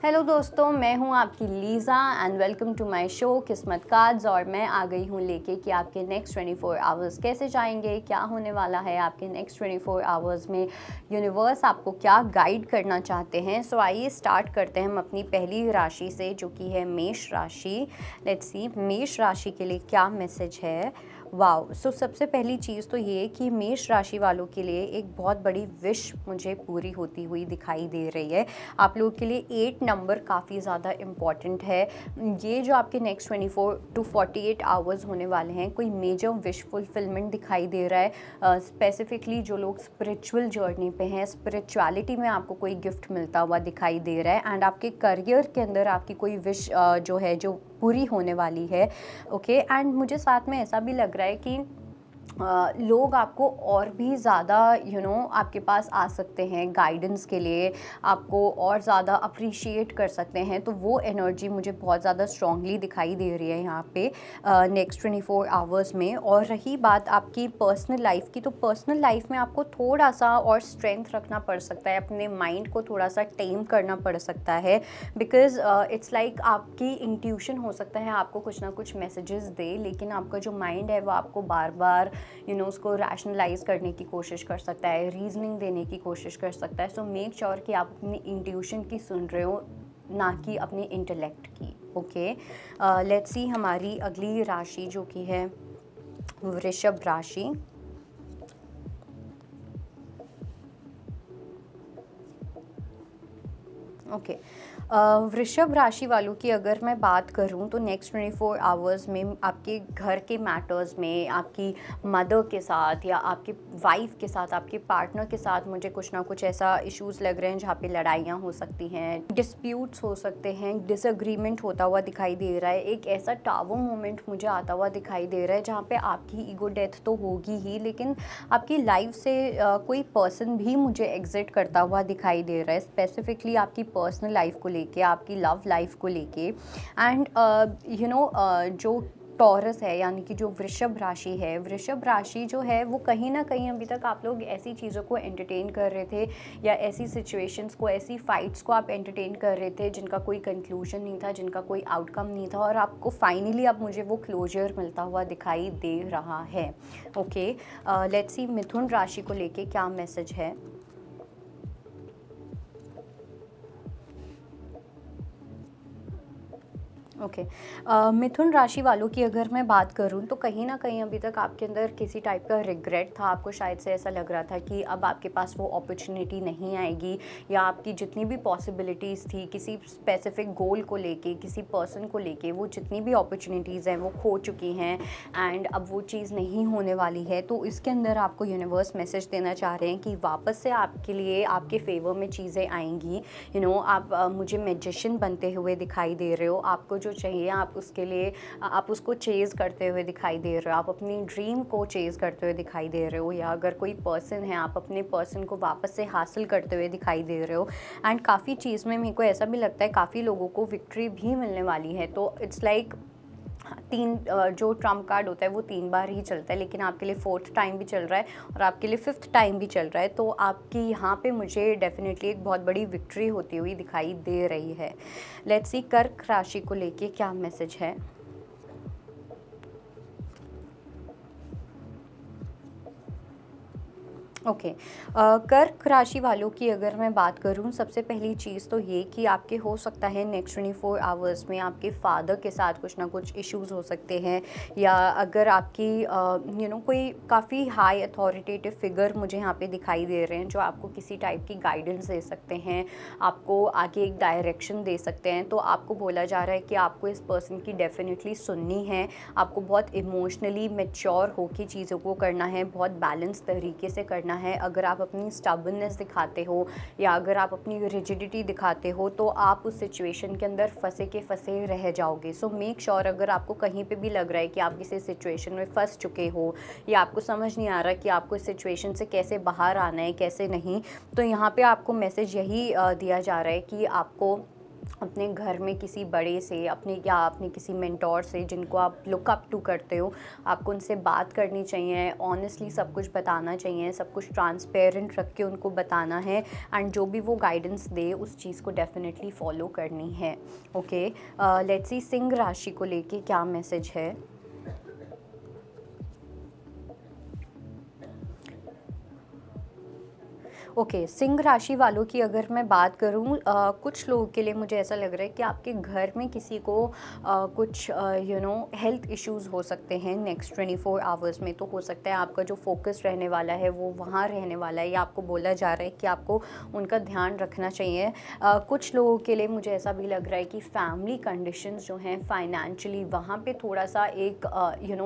Hello दोस्तों, मैं हूं आपकी Lisa and welcome to my show Kismat cards. और मैं आ गई हूं लेके कि आपके नेक्स्ट 24 आवर्स कैसे जाएंगे, क्या होने वाला है आपके नेक्स्ट 24 आवर्स में, यूनिवर्स आपको क्या गाइड करना चाहते हैं। सो आइए स्टार्ट करते हैं हम अपनी पहली राशि से, जो कि है मेष राशि। लेट्स सी मेष राशि के लिए क्या मैसेज है। वाओ, सो सबसे पहली चीज़ तो ये कि मेष राशि वालों के लिए एक बहुत बड़ी विश मुझे पूरी होती हुई दिखाई दे रही है। आप लोगों के लिए 8 नंबर काफ़ी ज़्यादा इम्पॉर्टेंट है। ये जो आपके नेक्स्ट 24 टू 48 आवर्स होने वाले हैं, कोई मेजर विश फुलफिलमेंट दिखाई दे रहा है। स्पेसिफिकली जो लोग स्पिरिचुअल जर्नी पे हैं, स्पिरिचुअलिटी में आपको कोई गिफ्ट मिलता हुआ दिखाई दे रहा है। एंड आपके करियर के अंदर आपकी कोई विश जो है जो पूरी होने वाली है। ओके, एंड मुझे साथ में ऐसा भी लग रहा है कि लोग आपको और भी ज़्यादा आपके पास आ सकते हैं गाइडेंस के लिए, आपको और ज़्यादा अप्रिशिएट कर सकते हैं। तो वो एनर्जी मुझे बहुत ज़्यादा स्ट्रांगली दिखाई दे रही है यहाँ पे नेक्स्ट 24 आवर्स में। और रही बात आपकी पर्सनल लाइफ की, तो पर्सनल लाइफ में आपको थोड़ा सा और स्ट्रेंथ रखना पड़ सकता है, अपने माइंड को थोड़ा सा टेम करना पड़ सकता है। बिकॉज इट्स लाइक आपकी इंट्यूशन हो सकता है आपको कुछ ना कुछ मैसेजेस दे, लेकिन आपका जो माइंड है वो आपको बार बार उसको रैशनलाइज करने की कोशिश कर सकता है, रीजनिंग देने की कोशिश कर सकता है। सो मेक श्योर कि आप अपनी इंट्यूशन की सुन रहे हो, ना कि अपने इंटेलेक्ट की। ओके, लेट्स सी हमारी अगली राशि जो कि है वृषभ राशि। ओके, वृषभ राशि वालों की अगर मैं बात करूं तो नेक्स्ट 24 आवर्स में आपके घर के मैटर्स में, आपकी मदर के साथ या आपके वाइफ के साथ, आपके पार्टनर के साथ मुझे कुछ ना कुछ ऐसा इश्यूज़ लग रहे हैं जहाँ पे लड़ाइयाँ हो सकती हैं, डिस्प्यूट्स हो सकते हैं, डिसएग्रीमेंट होता हुआ दिखाई दे रहा है। एक ऐसा टावर मोमेंट मुझे आता हुआ दिखाई दे रहा है जहाँ पे आपकी ईगो डेथ तो होगी ही, लेकिन आपकी लाइफ से कोई पर्सन भी मुझे एग्जिट करता हुआ दिखाई दे रहा है, स्पेसिफिकली आपकी पर्सनल लाइफ को लेके, आपकी लव लाइफ को लेके। एंड जो टॉरस है, यानी कि जो वृषभ राशि है, वृषभ राशि जो है वो कहीं ना कहीं अभी तक आप लोग ऐसी चीज़ों को एंटरटेन कर रहे थे, या ऐसी सिचुएशंस को, ऐसी फाइट्स को आप एंटरटेन कर रहे थे जिनका कोई कंक्लूजन नहीं था, जिनका कोई आउटकम नहीं था, और आपको फाइनली अब मुझे वो क्लोजर मिलता हुआ दिखाई दे रहा है। ओके, लेट्स सी मिथुन राशि को लेके क्या मैसेज है। ओके, मिथुन राशि वालों की अगर मैं बात करूं तो कहीं ना कहीं अभी तक आपके अंदर किसी टाइप का रिग्रेट था। आपको शायद से ऐसा लग रहा था कि अब आपके पास वो अपॉर्चुनिटी नहीं आएगी, या आपकी जितनी भी पॉसिबिलिटीज़ थी किसी स्पेसिफिक गोल को लेके, किसी पर्सन को लेके, वो जितनी भी अपॉर्चुनिटीज़ हैं वो खो चुकी हैं एंड अब वो चीज़ नहीं होने वाली है। तो इसके अंदर आपको यूनिवर्स मैसेज देना चाह रहे हैं कि वापस से आपके लिए, आपके फेवर में चीज़ें आएंगी। आप मुझे मैजिशियन बनते हुए दिखाई दे रहे हो। आपको जो चाहिए आप उसके लिए आप उसको चेज़ करते हुए दिखाई दे रहे हो, आप अपनी ड्रीम को चेज़ करते हुए दिखाई दे रहे हो, या अगर कोई पर्सन है आप अपने पर्सन को वापस से हासिल करते हुए दिखाई दे रहे हो। एंड काफ़ी चीज़ में मेरे को ऐसा भी लगता है काफ़ी लोगों को विक्ट्री भी मिलने वाली है। तो इट्स लाइक तीन जो ट्रम्प कार्ड होता है वो 3 बार ही चलता है, लेकिन आपके लिए 4th टाइम भी चल रहा है और आपके लिए 5th टाइम भी चल रहा है। तो आपकी यहाँ पे मुझे डेफिनेटली एक बहुत बड़ी विक्ट्री होती हुई दिखाई दे रही है। लेट्स सी कर्क राशि को लेके क्या मैसेज है। ओके, कर्क राशि वालों की अगर मैं बात करूं, सबसे पहली चीज़ तो ये कि आपके हो सकता है नेक्स्ट 24 आवर्स में आपके फादर के साथ कुछ ना कुछ इश्यूज़ हो सकते हैं, या अगर आपकी कोई काफ़ी हाई अथॉरिटेटिव फिगर मुझे यहाँ पे दिखाई दे रहे हैं जो आपको किसी टाइप की गाइडेंस दे सकते हैं, आपको आगे एक डायरेक्शन दे सकते हैं। तो आपको बोला जा रहा है कि आपको इस पर्सन की डेफिनेटली सुननी है, आपको बहुत इमोशनली मैच्योर होकर चीज़ों को करना है, बहुत बैलेंस तरीके से करना है। अगर आप अपनी स्टबर्ननेस दिखाते हो या अगर आप अपनी रिजिडिटी दिखाते हो तो आप उस सिचुएशन के अंदर फंसे के फंसे रह जाओगे। सो मेक श्योर अगर आपको कहीं पे भी लग रहा है कि आप किसी सिचुएशन में फंस चुके हो, या आपको समझ नहीं आ रहा कि आपको इस सिचुएशन से कैसे बाहर आना है, कैसे नहीं, तो यहाँ पे आपको मैसेज यही दिया जा रहा है कि आपको अपने घर में किसी बड़े से, अपने किसी मेंटोर से जिनको आप लुक अप टू करते हो, आपको उनसे बात करनी चाहिए, ऑनेस्टली सब कुछ बताना चाहिए, सब कुछ ट्रांसपेरेंट रख के उनको बताना है, एंड जो भी वो गाइडेंस दे उस चीज़ को डेफिनेटली फॉलो करनी है। ओके, लेट्स सी सिंह राशि को लेके क्या मैसेज है। ओके, सिंह राशि वालों की अगर मैं बात करूं, कुछ लोगों के लिए मुझे ऐसा लग रहा है कि आपके घर में किसी को कुछ हेल्थ इश्यूज हो सकते हैं नेक्स्ट 24 आवर्स में। तो हो सकता है आपका जो फोकस रहने वाला है वो वहाँ रहने वाला है, या आपको बोला जा रहा है कि आपको उनका ध्यान रखना चाहिए। कुछ लोगों के लिए मुझे ऐसा भी लग रहा है कि फैमिली कंडीशंस जो हैं फाइनेंशियली, वहाँ पे थोड़ा सा एक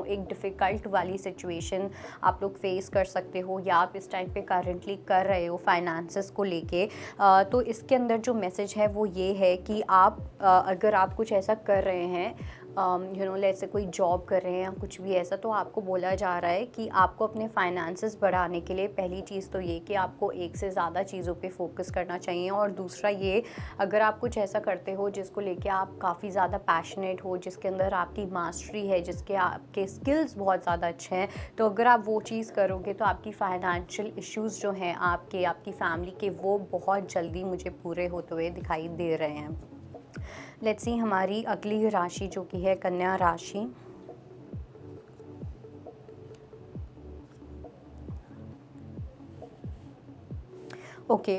एक डिफ़िकल्ट वाली सिचुएशन आप लोग फेस कर सकते हो, या आप इस टाइम पे करेंटली कर रहे हो फाइनेंसेस को लेके। तो इसके अंदर जो मैसेज है वो ये है कि आप अगर आप कुछ ऐसा कर रहे हैं, जैसे कोई जॉब कर रहे हैं या कुछ भी ऐसा, तो आपको बोला जा रहा है कि आपको अपने फाइनेंसेस बढ़ाने के लिए पहली चीज़ तो ये कि आपको एक से ज़्यादा चीज़ों पे फोकस करना चाहिए, और दूसरा ये, अगर आप कुछ ऐसा करते हो जिसको लेके आप काफ़ी ज़्यादा पैशनेट हो, जिसके अंदर आपकी मास्टरी है, जिसके आपके स्किल्स बहुत ज़्यादा अच्छे हैं, तो अगर आप वो चीज़ करोगे तो आपकी फाइनेंशियल इश्यूज़ जो हैं आपकी फैमिली के, वो बहुत जल्दी मुझे पूरे होते हुए दिखाई दे रहे हैं। लेट्स सी हमारी अगली राशि जो कि है कन्या राशि। ओके,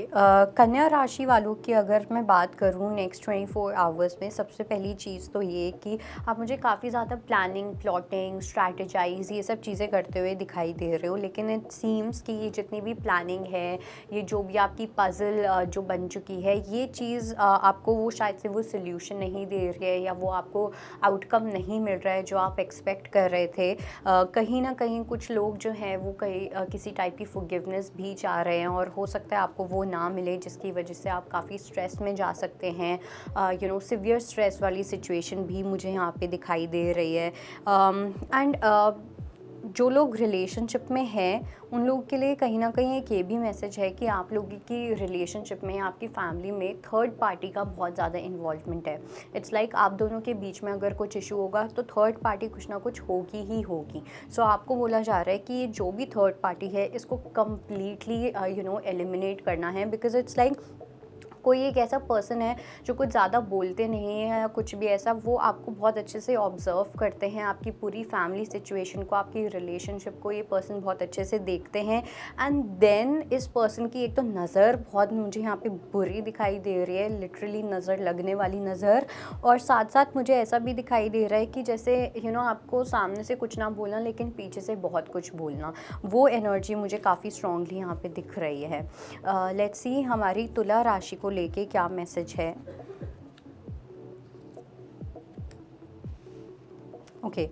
कन्या राशि वालों की अगर मैं बात करूँ नेक्स्ट 24 आवर्स में, सबसे पहली चीज़ तो ये कि आप मुझे काफ़ी ज़्यादा प्लानिंग, प्लॉटिंग, स्ट्रैटेजाइज़ ये सब चीज़ें करते हुए दिखाई दे रहे हो, लेकिन इट सीम्स कि ये जितनी भी प्लानिंग है, ये जो भी आपकी पज़ल जो बन चुकी है, ये चीज़ आपको वो शायद से वो सोल्यूशन नहीं दे रही है, या वो आपको आउटकम नहीं मिल रहा है जो आप एक्सपेक्ट कर रहे थे। कहीं ना कहीं कुछ लोग जो हैं वो किसी टाइप की फॉरगिवनेस भी चाह रहे हैं, और हो सकता है आपको वो ना मिले, जिसकी वजह से आप काफ़ी स्ट्रेस में जा सकते हैं। सिवियर स्ट्रेस वाली सिचुएशन भी मुझे यहाँ पे दिखाई दे रही है। एंड जो लोग रिलेशनशिप में हैं उन लोगों के लिए कहीं ना कहीं एक ये भी मैसेज है कि आप लोगों की रिलेशनशिप में, आपकी फैमिली में थर्ड पार्टी का बहुत ज़्यादा इन्वॉल्वमेंट है। इट्स लाइक आप दोनों के बीच में अगर कुछ इशू होगा तो थर्ड पार्टी कुछ ना कुछ होगी ही होगी। सो आपको बोला जा रहा है कि ये जो भी थर्ड पार्टी है इसको कम्प्लीटली एलिमिनेट करना है, बिकॉज इट्स लाइक कोई एक ऐसा पर्सन है जो कुछ ज़्यादा बोलते नहीं हैं या कुछ भी ऐसा, वो आपको बहुत अच्छे से ऑब्ज़र्व करते हैं, आपकी पूरी फैमिली सिचुएशन को, आपकी रिलेशनशिप को ये पर्सन बहुत अच्छे से देखते हैं। एंड देन इस पर्सन की एक तो नज़र बहुत मुझे यहाँ पे बुरी दिखाई दे रही है, लिटरली नज़र लगने वाली नज़र, और साथ साथ मुझे ऐसा भी दिखाई दे रहा है कि जैसे आपको सामने से कुछ ना बोलना लेकिन पीछे से बहुत कुछ बोलना, वो एनर्जी मुझे काफ़ी स्ट्रॉन्गली यहाँ पे दिख रही है। लेट्स सी हमारी तुला राशि को लेके क्या मैसेज है। ओके,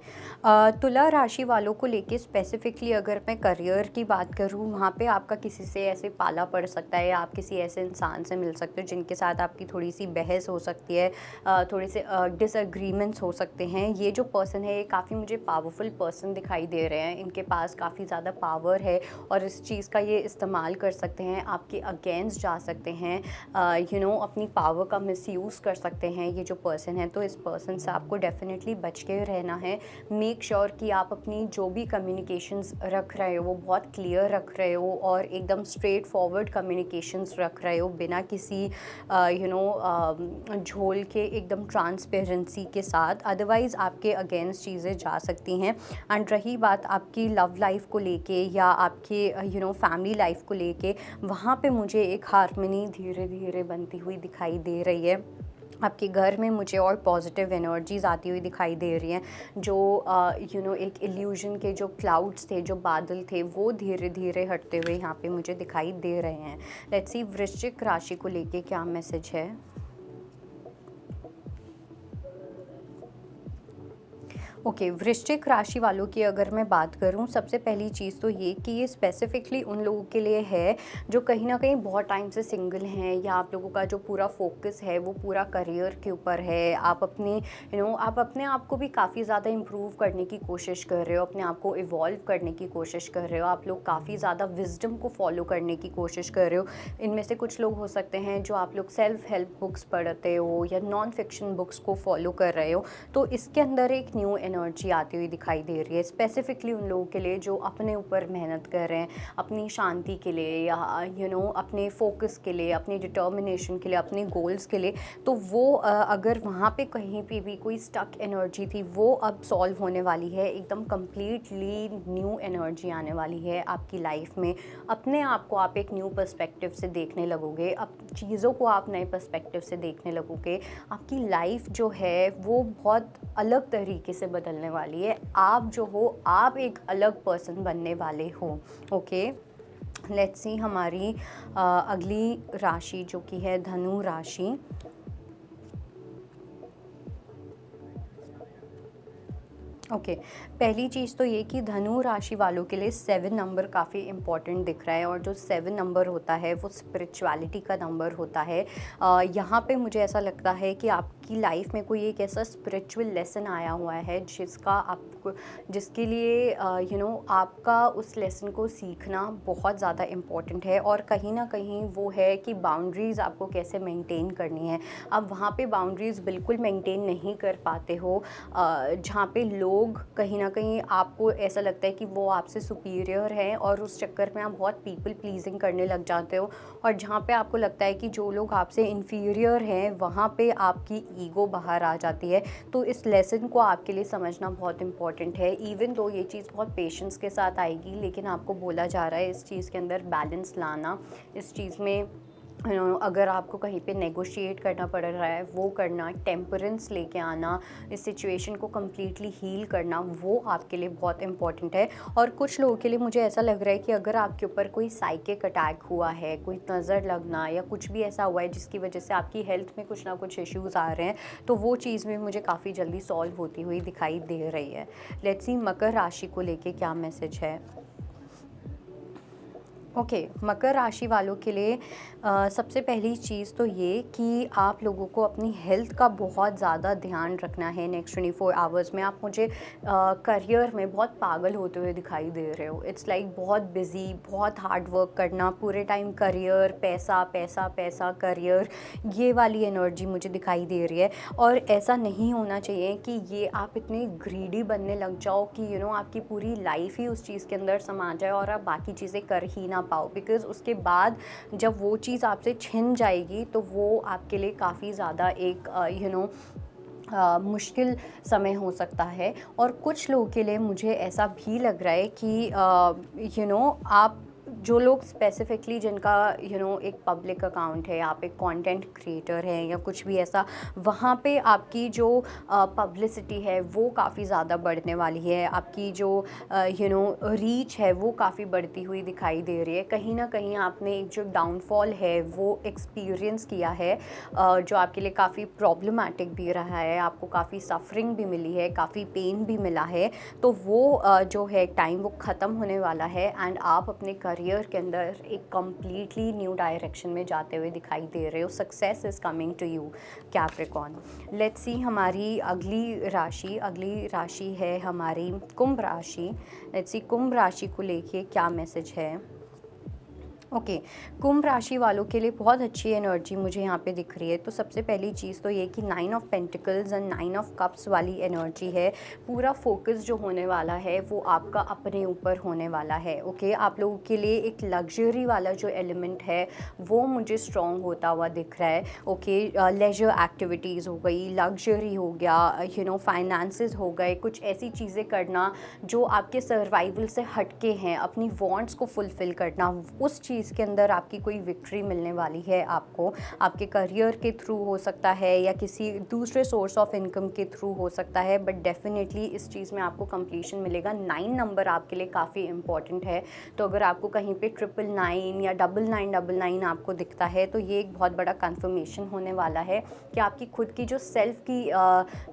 तुला राशि वालों को लेके स्पेसिफिकली अगर मैं करियर की बात करूँ, वहाँ पे आपका किसी से ऐसे पाला पड़ सकता है, या आप किसी ऐसे इंसान से मिल सकते हो जिनके साथ आपकी थोड़ी सी बहस हो सकती है, थोड़े से डिसएग्रीमेंट्स हो सकते हैं। ये जो पर्सन है ये काफ़ी मुझे पावरफुल पर्सन दिखाई दे रहे हैं, इनके पास काफ़ी ज़्यादा पावर है और इस चीज़ का ये इस्तेमाल कर सकते हैं, आपके अगेंस्ट जा सकते हैं, अपनी पावर का मिसयूज़ कर सकते हैं ये जो पर्सन है। तो इस पर्सन से आपको डेफिनेटली बच के रहना है। मेक श्योर कि आप अपनी जो भी कम्युनिकेशंस रख रहे हो वो बहुत क्लियर रख रहे हो, और एकदम स्ट्रेट फॉरवर्ड कम्युनिकेशंस रख रहे हो, बिना किसी झोल के, एकदम ट्रांसपेरेंसी के साथ। अदरवाइज़ आपके अगेंस्ट चीज़ें जा सकती हैं। एंड रही बात आपकी लव लाइफ को लेके या आपके फैमिली लाइफ को लेके, वहाँ पे मुझे एक हार्मनी धीरे धीरे बनती हुई दिखाई दे रही है। आपके घर में मुझे और पॉजिटिव एनर्जीज़ आती हुई दिखाई दे रही हैं, जो एक इल्यूजन के जो क्लाउड्स थे, जो बादल थे, वो धीरे धीरे हटते हुए यहाँ पे मुझे दिखाई दे रहे हैं। लेट्स सी वृश्चिक राशि को लेके क्या मैसेज है। ओके, वृश्चिक राशि वालों की अगर मैं बात करूं, सबसे पहली चीज़ तो ये कि ये स्पेसिफिकली उन लोगों के लिए है जो कहीं ना कहीं बहुत टाइम से सिंगल हैं, या आप लोगों का जो पूरा फोकस है वो पूरा करियर के ऊपर है। आप अपनी आप अपने आप को भी काफ़ी ज़्यादा इम्प्रूव करने की कोशिश कर रहे हो, अपने आप को इवॉल्व करने की कोशिश कर रहे हो, आप लोग काफ़ी ज़्यादा विजडम को फॉलो करने की कोशिश कर रहे हो। इनमें से कुछ लोग हो सकते हैं जो आप लोग सेल्फ हेल्प बुक्स पढ़ते हो या नॉन फिक्शन बुक्स को फॉलो कर रहे हो। तो इसके अंदर एक न्यू एनर्जी आती हुई दिखाई दे रही है, स्पेसिफिकली उन लोगों के लिए जो अपने ऊपर मेहनत कर रहे हैं, अपनी शांति के लिए, या अपने फोकस के लिए, अपनी डिटर्मिनेशन के लिए, अपने गोल्स के लिए। तो वो अगर वहाँ पे कहीं पे भी कोई स्टक एनर्जी थी, वो अब सॉल्व होने वाली है। एकदम कम्प्लीटली न्यू एनर्जी आने वाली है आपकी लाइफ में। अपने आप को आप एक न्यू पर्सपेक्टिव से देखने लगोगे, अब चीज़ों को आप नए पर्सपेक्टिव से देखने लगोगे। आपकी लाइफ जो है वो बहुत अलग तरीके से बदलने वाली है। आप जो हो, आप एक अलग पर्सन बनने वाले हो। ओके, लेट्स सी हमारी अगली राशि जो कि है धनु राशि। ओके, पहली चीज़ तो ये कि धनु राशि वालों के लिए 7 नंबर काफ़ी इम्पॉर्टेंट दिख रहा है, और जो 7 नंबर होता है वो स्पिरिचुअलिटी का नंबर होता है। यहाँ पे मुझे ऐसा लगता है कि आपकी लाइफ में कोई एक ऐसा स्पिरिचुअल लेसन आया हुआ है जिसके लिए आपका उस लेसन को सीखना बहुत ज़्यादा इम्पॉर्टेंट है। और कहीं ना कहीं वो है कि बाउंड्रीज़ आपको कैसे मेंटेन करनी है। अब वहाँ पे बाउंड्रीज़ बिल्कुल मेंटेन नहीं कर पाते हो, जहाँ पे लोग कहीं ना कहीं आपको ऐसा लगता है कि वो आपसे सुपीरियर हैं, और उस चक्कर में आप बहुत पीपल प्लीजिंग करने लग जाते हो। और जहाँ पे आपको लगता है कि जो लोग आपसे इन्फीरियर हैं, वहाँ पे आपकी ईगो बाहर आ जाती है। तो इस लेसन को आपके लिए समझना बहुत इंपॉर्टेंट है। इवन दो ये चीज़ बहुत पेशेंस के साथ आएगी, लेकिन आपको बोला जा रहा है इस चीज़ के अंदर बैलेंस लाना, इस चीज़ में अगर आपको कहीं पे नेगोशिएट करना पड़ रहा है वो करना, टेम्परेंस लेके आना, इस सिचुएशन को कम्प्लीटली हील करना, वो आपके लिए बहुत इंपॉर्टेंट है। और कुछ लोगों के लिए मुझे ऐसा लग रहा है कि अगर आपके ऊपर कोई साइकिक अटैक हुआ है, कोई नज़र लगना या कुछ भी ऐसा हुआ है जिसकी वजह से आपकी हेल्थ में कुछ ना कुछ इश्यूज़ आ रहे हैं, तो वो चीज़ भी मुझे काफ़ी जल्दी सॉल्व होती हुई दिखाई दे रही है। लेट्स सी मकर राशि को लेके क्या मैसेज है। ओके, मकर राशि वालों के लिए सबसे पहली चीज़ तो ये कि आप लोगों को अपनी हेल्थ का बहुत ज़्यादा ध्यान रखना है। नेक्स्ट 24 आवर्स में आप मुझे करियर में बहुत पागल होते हुए दिखाई दे रहे हो। इट्स लाइक बहुत बिज़ी, बहुत हार्ड वर्क करना, पूरे टाइम करियर, पैसा पैसा पैसा, करियर, ये वाली एनर्जी मुझे दिखाई दे रही है। और ऐसा नहीं होना चाहिए कि ये आप इतने ग्रीडी बनने लग जाओ कि आपकी पूरी लाइफ ही उस चीज़ के अंदर समा जाए और आप बाकी चीज़ें कर ही ना पाओ। बिकॉज़ उसके बाद जब वो चीज़ आपसे छिन जाएगी तो वो आपके लिए काफ़ी ज़्यादा एक मुश्किल समय हो सकता है। और कुछ लोगों के लिए मुझे ऐसा भी लग रहा है कि आप जो लोग स्पेसिफिकली जिनका एक पब्लिक अकाउंट है, आप एक कंटेंट क्रिएटर हैं या कुछ भी ऐसा, वहाँ पे आपकी जो पब्लिसिटी है वो काफ़ी ज़्यादा बढ़ने वाली है। आपकी जो रीच है वो काफ़ी बढ़ती हुई दिखाई दे रही है। कहीं ना कहीं आपने एक जो डाउनफॉल है वो एक्सपीरियंस किया है, जो आपके लिए काफ़ी प्रॉब्लमेटिक भी रहा है, आपको काफ़ी सफरिंग भी मिली है, काफ़ी पेन भी मिला है। तो वो जो है टाइम वो ख़त्म होने वाला है, एंड आप अपने करियर के अंदर एक कम्प्लीटली न्यू डायरेक्शन में जाते हुए दिखाई दे रहे हो। Success is coming to you, Capricorn. Let's see हमारी अगली राशि है हमारी कुंभ राशि। लेट्स सी कुंभ राशि को लेके क्या मैसेज है। ओके, कुंभ राशि वालों के लिए बहुत अच्छी एनर्जी मुझे यहाँ पे दिख रही है। तो सबसे पहली चीज़ तो ये कि 9 of pentacles and 9 of cups वाली एनर्जी है। पूरा फोकस जो होने वाला है वो आपका अपने ऊपर होने वाला है। ओके, आप लोगों के लिए एक लग्जरी वाला जो एलिमेंट है वो मुझे स्ट्रॉन्ग होता हुआ दिख रहा है। ओके, लेजर एक्टिविटीज़ हो गई, लग्जरी हो गया, फाइनेंसेस हो गए, कुछ ऐसी चीज़ें करना जो आपके सर्वाइवल से हटके हैं, अपनी वांट्स को फुलफ़िल करना, उस चीज़ चीज़ के अंदर आपकी कोई विक्ट्री मिलने वाली है आपको, आपके करियर के थ्रू हो सकता है या किसी दूसरे सोर्स ऑफ इनकम के थ्रू हो सकता है, बट डेफिनेटली इस चीज़ में आपको कंप्लीशन मिलेगा। 9 नंबर आपके लिए काफ़ी इंपॉर्टेंट है, तो अगर आपको कहीं पे 999 या 9999 आपको दिखता है तो ये एक बहुत बड़ा कंफर्मेशन होने वाला है कि आपकी खुद की जो सेल्फ की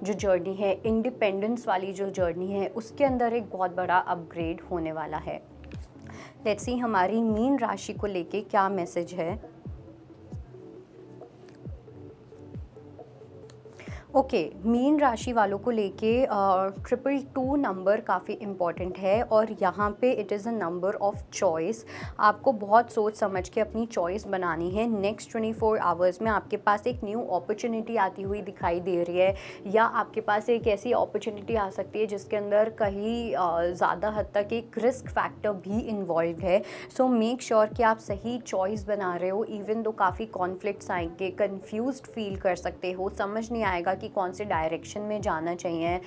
जो जर्नी है, इंडिपेंडेंस वाली जो जर्नी है, उसके अंदर एक बहुत बड़ा अपग्रेड होने वाला है। लेट्स सी हमारी मीन राशि को लेके क्या मैसेज है। ओके, मीन राशि वालों को लेके 222 नंबर काफ़ी इम्पॉर्टेंट है और यहाँ पे it is a number of choice. आपको बहुत सोच समझ के अपनी चॉइस बनानी है। नेक्स्ट 24 आवर्स में आपके पास एक न्यू अपॉर्चुनिटी आती हुई दिखाई दे रही है, या आपके पास एक ऐसी अपॉर्चुनिटी आ सकती है जिसके अंदर कहीं ज़्यादा हद तक एक रिस्क फैक्टर भी इन्वॉल्व है। सो मेक श्योर कि आप सही चॉइस बना रहे हो। इवन दो काफ़ी कॉन्फ्लिक्ट्स आएंगे, कन्फ्यूज्ड फील कर सकते हो, समझ नहीं आएगा कि कौन से डायरेक्शन में जाना चाहिए,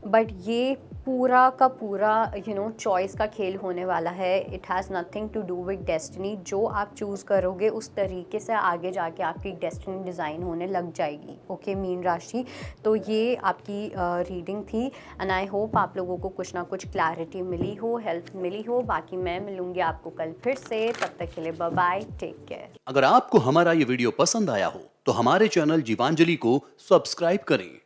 बट ये पूरा का पूरा चॉइस का खेल होने वाला है। It has nothing to do with destiny. जो आप चूज़ करोगे उस तरीके से आगे जाके आपकी डेस्टिनी डिज़ाइन होने लग जाएगी। ओके मीन राशि, तो ये आपकी रीडिंग थी एंड आई होप आप लोगों को कुछ ना कुछ क्लैरिटी मिली हो, हेल्प मिली हो। बाकी मैं मिलूँगी आपको कल फिर से, तब तक के लिए बाय बाय, टेक केयर। अगर आपको हमारा ये वीडियो पसंद आया हो तो हमारे चैनल जीवांजलि को सब्सक्राइब करें